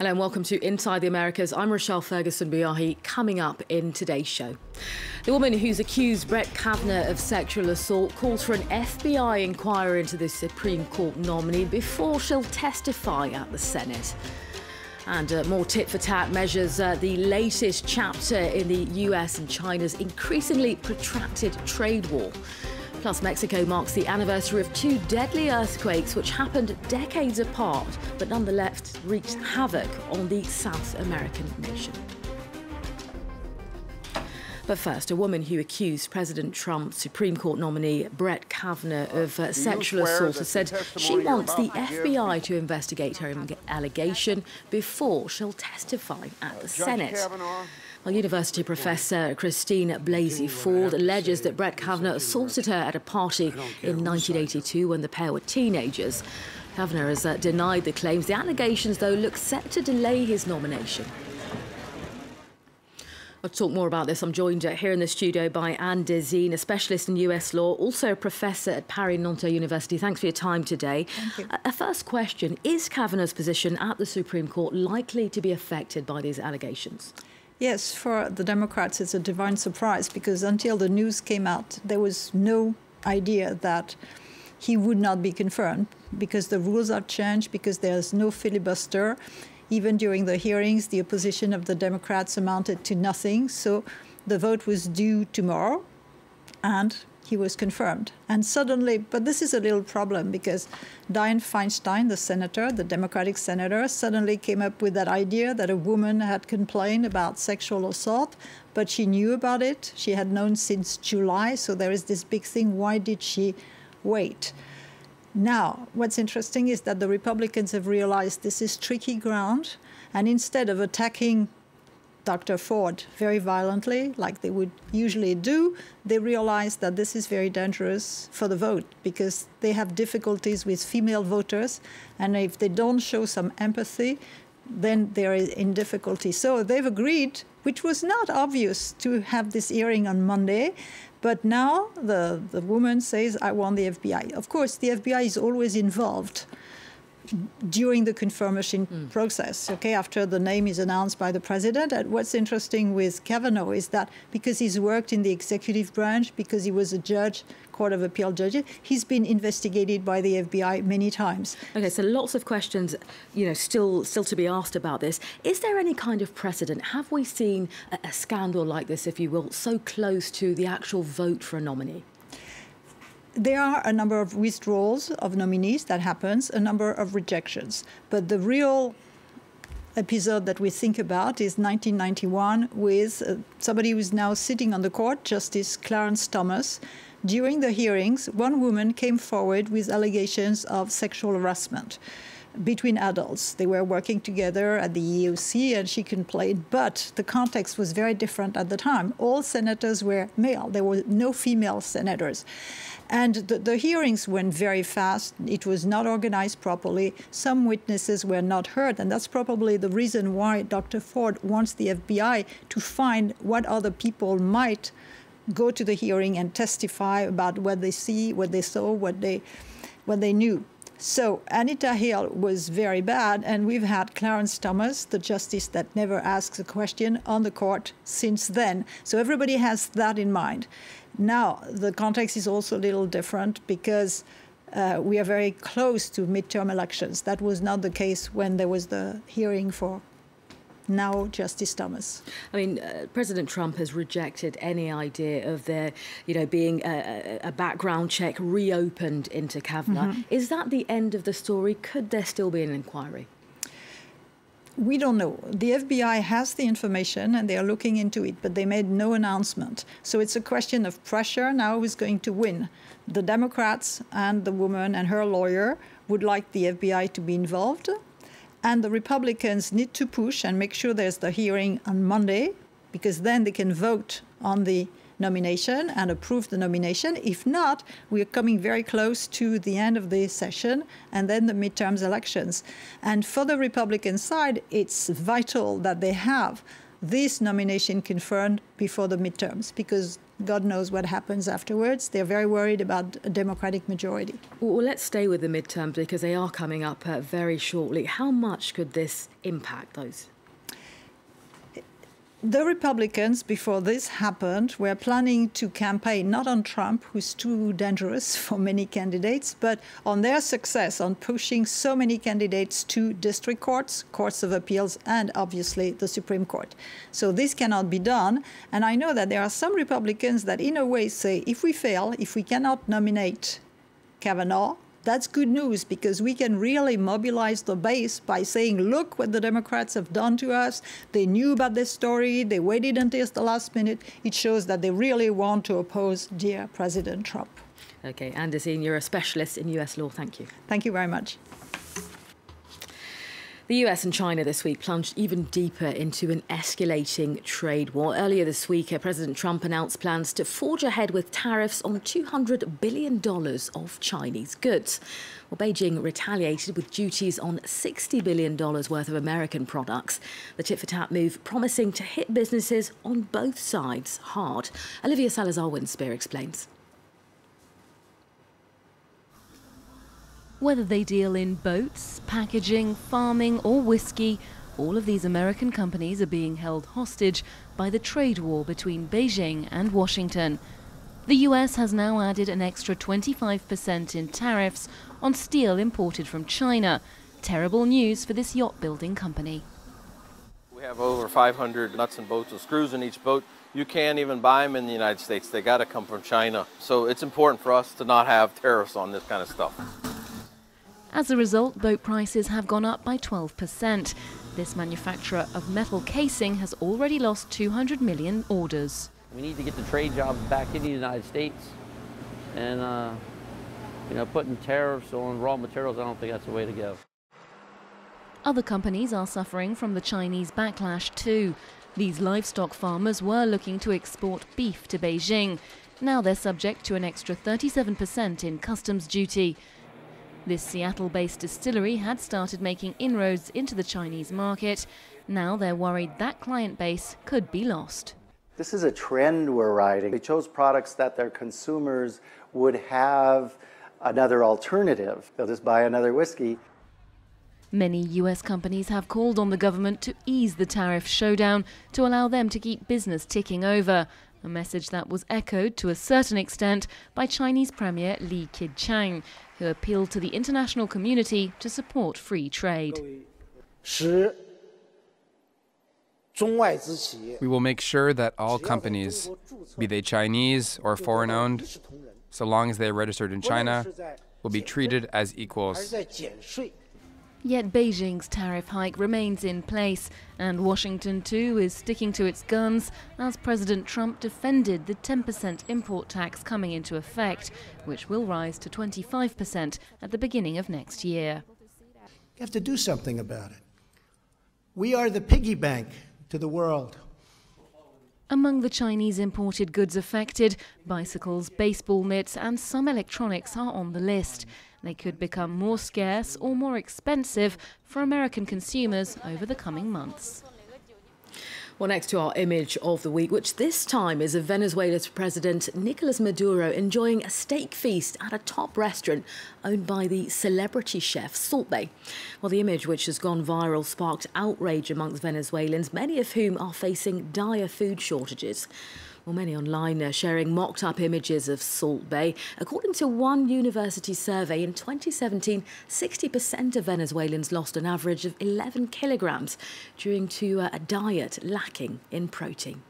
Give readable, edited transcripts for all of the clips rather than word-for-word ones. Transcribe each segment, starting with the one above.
Hello and welcome to Inside the Americas. I'm Rochelle Ferguson-Biahi. Coming up in today's show, the woman who's accused Brett Kavanaugh of sexual assault calls for an FBI inquiry into the Supreme Court nominee before she'll testify at the Senate. And more tit-for-tat measures, the latest chapter in the US and China's increasingly protracted trade war. Plus, Mexico marks the anniversary of two deadly earthquakes which happened decades apart, but nonetheless wreaked havoc on the South American nation. But first, a woman who accused President Trump's Supreme Court nominee Brett Kavanaugh of sexual assault has said she wants the FBI to investigate her allegation before she'll testify at the Senate. Well, university professor Christine Blasey Ford alleges that Brett Kavanaugh assaulted her at a party in 1982 when the pair were teenagers. Kavanaugh has denied the claims. The allegations, though, look set to delay his nomination. I'll talk more about this. I'm joined here in the studio by Anne Deysine, a specialist in US law, also a professor at Paris X Nanterre University. Thanks for your time today. Thank you. A first question, is Kavanaugh's position at the Supreme Court likely to be affected by these allegations? Yes, for the Democrats, it's a divine surprise because until the news came out, there was no idea that he would not be confirmed because the rules are changed, because there's no filibuster. Even during the hearings, the opposition of the Democrats amounted to nothing. So the vote was due tomorrow, and he was confirmed. And suddenly, but this is a little problem because Dianne Feinstein, the senator, the Democratic senator, suddenly came up with that idea that a woman had complained about sexual assault, but she knew about it. She had known since July. So there is this big thing. Why did she wait? Now, what's interesting is that the Republicans have realized this is tricky ground, and instead of attacking Dr. Ford very violently, like they would usually do, they realize that this is very dangerous for the vote because they have difficulties with female voters, and if they don't show some empathy, then they're in difficulty. So they've agreed, which was not obvious, to have this hearing on Monday. But now the woman says, I want the FBI. Of course, the FBI is always involved during the confirmation process, okay, after the name is announced by the president. And what's interesting with Kavanaugh is that because he's worked in the executive branch, because he was a judge, Court of Appeal judge, he's been investigated by the FBI many times. OK, so lots of questions, still to be asked about this. Is there any kind of precedent? Have we seen a scandal like this, if you will, so close to the actual vote for a nominee? There are a number of withdrawals of nominees that happens, a number of rejections. But the real episode that we think about is 1991 with somebody who is now sitting on the court, Justice Clarence Thomas. During the hearings, one woman came forward with allegations of sexual harassment between adults. They were working together at the EEOC, and she complained, but the context was very different at the time. All senators were male. There were no female senators. And the hearings went very fast. It was not organized properly. Some witnesses were not heard, and that's probably the reason why Dr. Ford wants the FBI to find what other people might go to the hearing and testify about what they see, what they saw, what they knew. So Anita Hill was very bad, and we've had Clarence Thomas, the justice that never asks a question, on the court since then. So everybody has that in mind. Now, the context is also a little different because we are very close to midterm elections. That was not the case when there was the hearing for now Justice Thomas. I mean, President Trump has rejected any idea of there, being a background check reopened into Kavanaugh. Is that the end of the story? Could there still be an inquiry? We don't know. The FBI has the information and they are looking into it, but they made no announcement. So it's a question of pressure now who's going to win. The Democrats and the woman and her lawyer would like the FBI to be involved. And the Republicans need to push and make sure there's the hearing on Monday, because then they can vote on the nomination and approve the nomination. If not, we are coming very close to the end of the session and then the midterms elections. And for the Republican side, it's vital that they have this nomination confirmed before the midterms, because God knows what happens afterwards. They're very worried about a Democratic majority. Well, let's stay with the midterms because they are coming up very shortly. How much could this impact those? The Republicans, before this happened, were planning to campaign not on Trump, who's too dangerous for many candidates, but on their success on pushing so many candidates to district courts, courts of appeals, and obviously the Supreme Court. So this cannot be done. And I know that there are some Republicans that in a way say, if we fail, if we cannot nominate Kavanaugh, that's good news, because we can really mobilize the base by saying, look what the Democrats have done to us. They knew about this story. They waited until the last minute. It shows that they really want to oppose dear President Trump. OK, Anne Deysine, you're a specialist in US law. Thank you. Thank you very much. The US and China this week plunged even deeper into an escalating trade war. Earlier this week, President Trump announced plans to forge ahead with tariffs on $200 billion of Chinese goods. Well, Beijing retaliated with duties on $60 billion worth of American products. The tit-for-tat move promising to hit businesses on both sides hard. Olivia Salazar-Winspear explains. Whether they deal in boats, packaging, farming or whiskey, all of these American companies are being held hostage by the trade war between Beijing and Washington. The US has now added an extra 25% in tariffs on steel imported from China. Terrible news for this yacht-building company. We have over 500 nuts and bolts and screws in each boat. You can't even buy them in the United States. They got to come from China. So it's important for us to not have tariffs on this kind of stuff. As a result, boat prices have gone up by 12%. This manufacturer of metal casing has already lost 200 million orders. We need to get the trade jobs back in the United States, and putting tariffs on raw materials, I don't think that's the way to go. Other companies are suffering from the Chinese backlash too. These livestock farmers were looking to export beef to Beijing. Now they're subject to an extra 37% in customs duty. This Seattle-based distillery had started making inroads into the Chinese market. Now they're worried that client base could be lost. This is a trend we're riding. They chose products that their consumers would have another alternative. They'll just buy another whiskey. Many US companies have called on the government to ease the tariff showdown to allow them to keep business ticking over. A message that was echoed to a certain extent by Chinese Premier Li Keqiang, who appealed to the international community to support free trade. We will make sure that all companies, be they Chinese or foreign-owned, so long as they are registered in China, will be treated as equals. Yet Beijing's tariff hike remains in place, and Washington too is sticking to its guns as President Trump defended the 10% import tax coming into effect, which will rise to 25% at the beginning of next year. You have to do something about it. We are the piggy bank to the world. Among the Chinese imported goods affected, bicycles, baseball mitts and some electronics are on the list. They could become more scarce or more expensive for American consumers over the coming months. Well, next to our image of the week, which this time is of Venezuela's President Nicolas Maduro enjoying a steak feast at a top restaurant owned by the celebrity chef Salt Bae. Well, the image, which has gone viral, sparked outrage amongst Venezuelans, many of whom are facing dire food shortages. Well, many online are sharing mocked-up images of Salt Bae. According to one university survey, in 2017, 60% of Venezuelans lost an average of 11 kilograms due to a diet lacking in protein.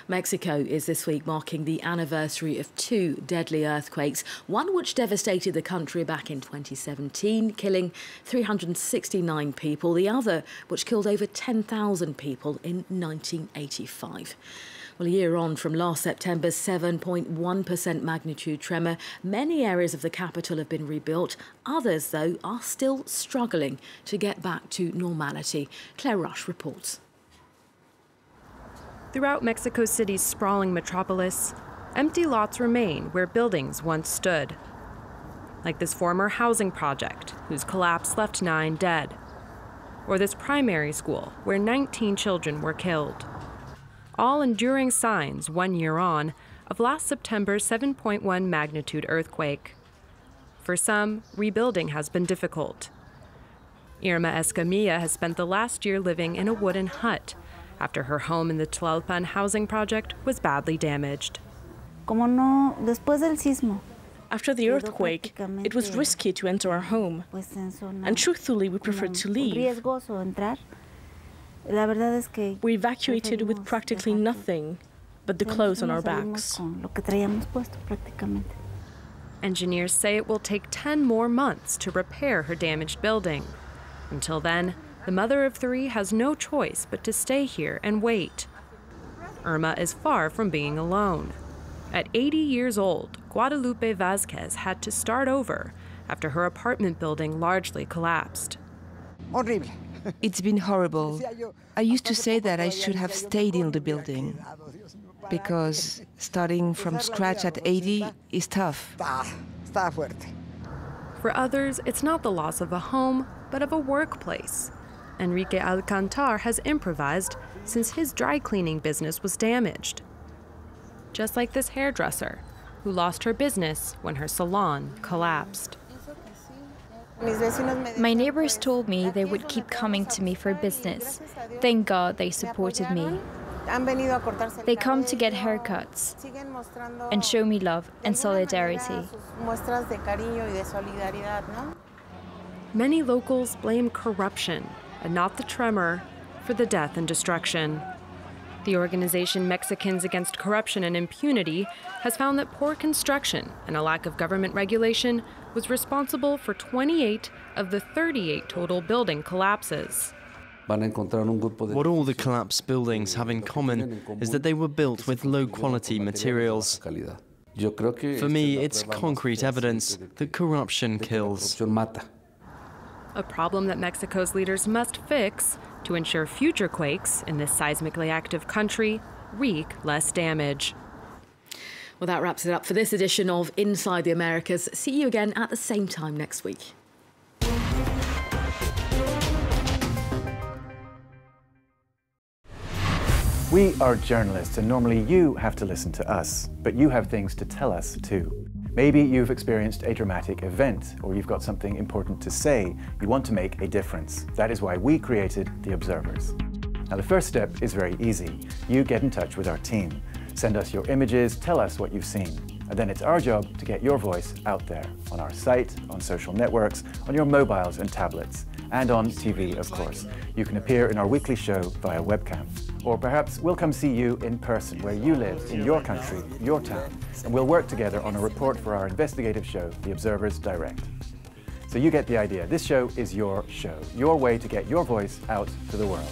Mexico is this week marking the anniversary of two deadly earthquakes, one which devastated the country back in 2017, killing 369 people, the other which killed over 10,000 people in 1985. Well, a year on from last September's 7.1% magnitude tremor, many areas of the capital have been rebuilt. Others, though, are still struggling to get back to normality. Claire Rush reports. Throughout Mexico City's sprawling metropolis, empty lots remain where buildings once stood. Like this former housing project, whose collapse left 9 dead. or this primary school where 19 children were killed. All enduring signs, 1 year on, of last September's 7.1 magnitude earthquake. For some, rebuilding has been difficult. Irma Escamilla has spent the last year living in a wooden hut after her home in the Tlalpan housing project was badly damaged. After the earthquake, it was risky to enter our home, and truthfully, we preferred to leave. We evacuated with practically nothing but the clothes on our backs. Engineers say it will take 10 more months to repair her damaged building. Until then, the mother of 3 has no choice but to stay here and wait. Irma is far from being alone. At 80 years old, Guadalupe Vazquez had to start over after her apartment building largely collapsed. It's been horrible. I used to say that I should have stayed in the building, because starting from scratch at 80 is tough. For others, it's not the loss of a home, but of a workplace. Enrique Alcantar has improvised since his dry cleaning business was damaged. Just like this hairdresser, who lost her business when her salon collapsed. My neighbors told me they would keep coming to me for business. Thank God they supported me. They come to get haircuts and show me love and solidarity. Many locals blame corruption, and not the tremor, for the death and destruction. The organization Mexicans Against Corruption and Impunity has found that poor construction and a lack of government regulation was responsible for 28 of the 38 total building collapses. What all the collapsed buildings have in common is that they were built with low-quality materials. For me, it's concrete evidence that corruption kills. A problem that Mexico's leaders must fix to ensure future quakes in this seismically active country wreak less damage. Well, that wraps it up for this edition of Inside the Americas. See you again at the same time next week. We are journalists, and normally you have to listen to us, but you have things to tell us too. Maybe you've experienced a dramatic event, or you've got something important to say. You want to make a difference. That is why we created The Observers. Now, the first step is very easy. You get in touch with our team. Send us your images, tell us what you've seen. And then it's our job to get your voice out there, on our site, on social networks, on your mobiles and tablets, and on TV, of course. You can appear in our weekly show via webcam. Or perhaps we'll come see you in person, where you live, in your country, your town, and we'll work together on a report for our investigative show, The Observers Direct. So you get the idea. This show is your show, your way to get your voice out to the world.